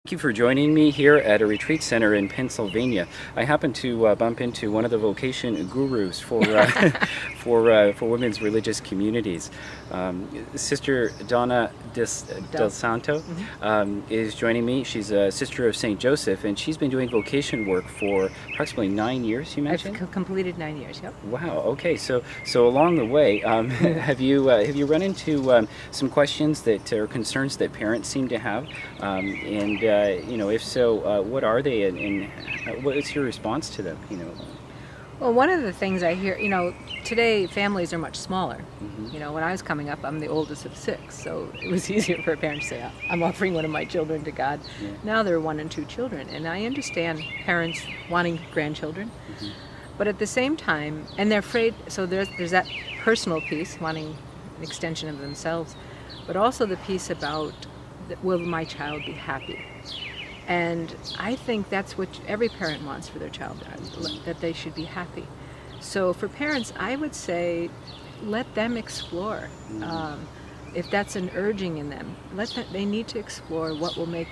Thank you for joining me here at a retreat center in Pennsylvania. I happened to bump into one of the vocation gurus for for women's religious communities. Sister Donna Del Santo is joining me. She's a sister of St. Joseph, and she's been doing vocation work for approximately 9 years. You mentioned? I've completed 9 years. Yep. Wow. Okay. So along the way, have you run into some questions that or concerns that parents seem to have, if so, what are they, and what's your response to them? Well, one of the things I hear, today families are much smaller. Mm-hmm. When I was coming up, I'm the oldest of 6, so it was easier for a parent to say, I'm offering one of my children to God. Yeah. Now there are 1 and 2 children, and I understand parents wanting grandchildren, but at the same time, and they're afraid, so there's that personal piece, wanting an extension of themselves, but also the piece about, will my child be happy? And I think that's what every parent wants for their child, that they should be happy. So for parents, I would say, let them explore. If that's an urging in them, they need to explore what will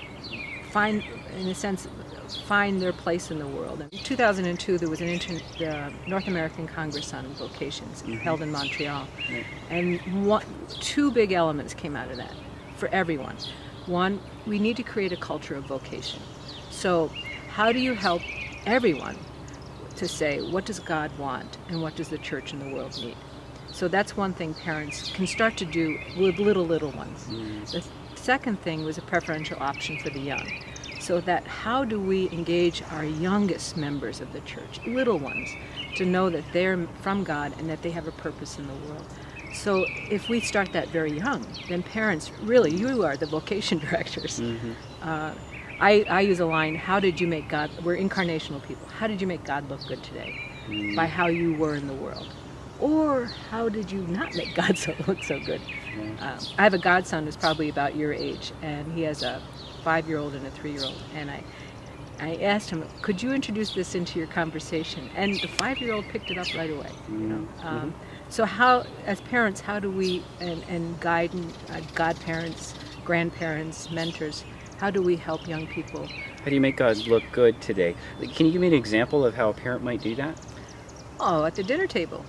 find their place in the world. In 2002, there was the North American Congress on Vocations held in Montreal. And 2 big elements came out of that for everyone. One, we need to create a culture of vocation. So how do you help everyone to say, what does God want and what does the church and the world need? So that's one thing parents can start to do with little ones. The second thing was a preferential option for the young. So that how do we engage our youngest members of the church, little ones, to know that they're from God and that they have a purpose in the world. So if we start that very young, then parents, really, you are the vocation directors. I use a line, how did you make God, we're incarnational people, how did you make God look good today? By how you were in the world. Or how did you not make God look so good? I have a godson who's probably about your age, and he has a 5-year-old and a 3-year-old, and I asked him, could you introduce this into your conversation? And the 5-year-old picked it up right away. So how, as parents, how do we, and godparents, grandparents, mentors, how do we help young people? How do you make God look good today? Can you give me an example of how a parent might do that? Oh, at the dinner table.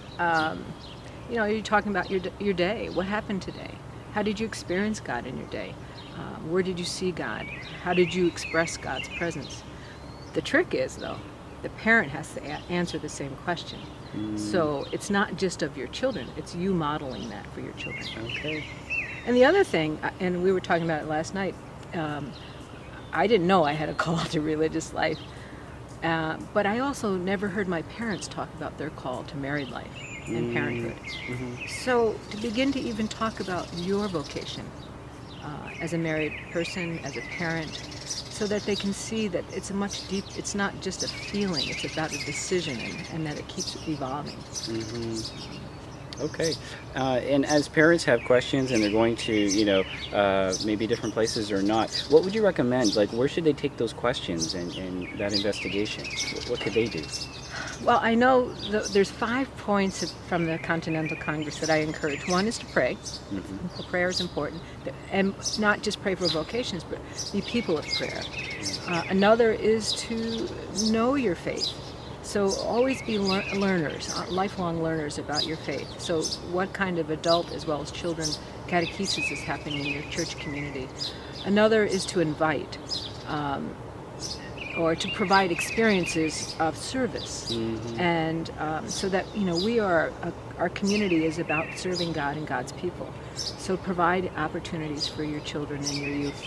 You're talking about your day. What happened today? How did you experience God in your day? Where did you see God? How did you express God's presence? The trick is, though, the parent has to answer the same question. So it's not just of your children, it's you modeling that for your children. Okay. And the other thing, and we were talking about it last night, I didn't know I had a call to religious life, but I also never heard my parents talk about their call to married life and parenthood. So to begin to even talk about your vocation as a married person, as a parent, so that they can see that it's it's not just a feeling, it's about a decision, and that it keeps evolving. Okay. And as parents have questions and they're going to, maybe different places or not, what would you recommend? Like, where should they take those questions and that investigation? What could they do? Well, I know there's 5 points from the Continental Congress that I encourage. One is to pray. Prayer is important. And not just pray for vocations, but be people of prayer. Another is to know your faith. So always be learners, lifelong learners about your faith. So what kind of adult as well as children catechesis is happening in your church community. Another is to invite. Or to provide experiences of service, and so that our community is about serving God and God's people. So provide opportunities for your children and your youth,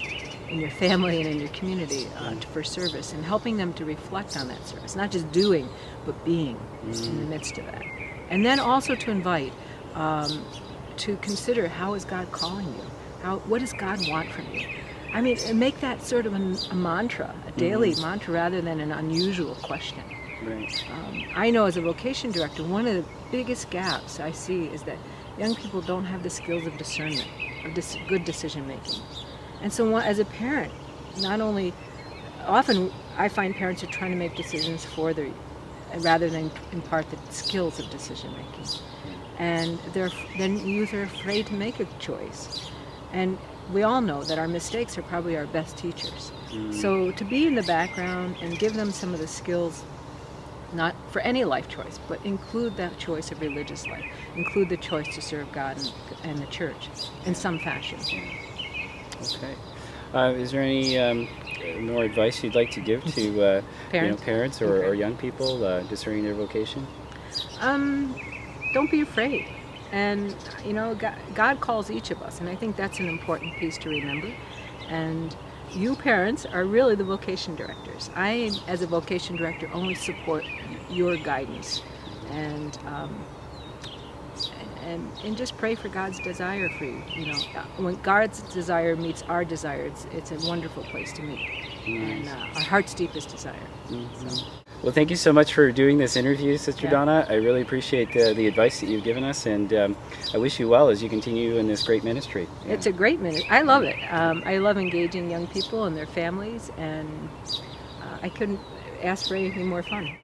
in your family and in your community for service, and helping them to reflect on that service, not just doing, but being in the midst of that. And then also to invite, to consider, how is God calling you? What does God want from you? I mean, make that sort of a mantra, a daily mantra, rather than an unusual question. Right. I know as a vocation director, one of the biggest gaps I see is that young people don't have the skills of discernment, of good decision making. And so as a parent, often I find parents are trying to make decisions rather than impart the skills of decision making. And then youth are afraid to make a choice. And we all know that our mistakes are probably our best teachers. So to be in the background and give them some of the skills, not for any life choice, but include that choice of religious life, include the choice to serve God and the church in some fashion. Okay. Is there any more advice you'd like to give to parents or young people discerning their vocation? Don't be afraid. And, God calls each of us, and I think that's an important piece to remember. And you parents are really the vocation directors. I, as a vocation director, only support your guidance. And just pray for God's desire for you. When God's desire meets our desire, it's a wonderful place to meet. Nice. And our heart's deepest desire. Mm-hmm. So. Well, thank you so much for doing this interview, Sister Yeah. Donna. I really appreciate the advice that you've given us, and I wish you well as you continue in this great ministry. It's a great ministry. I love it. I love engaging young people and their families, and I couldn't ask for anything more fun.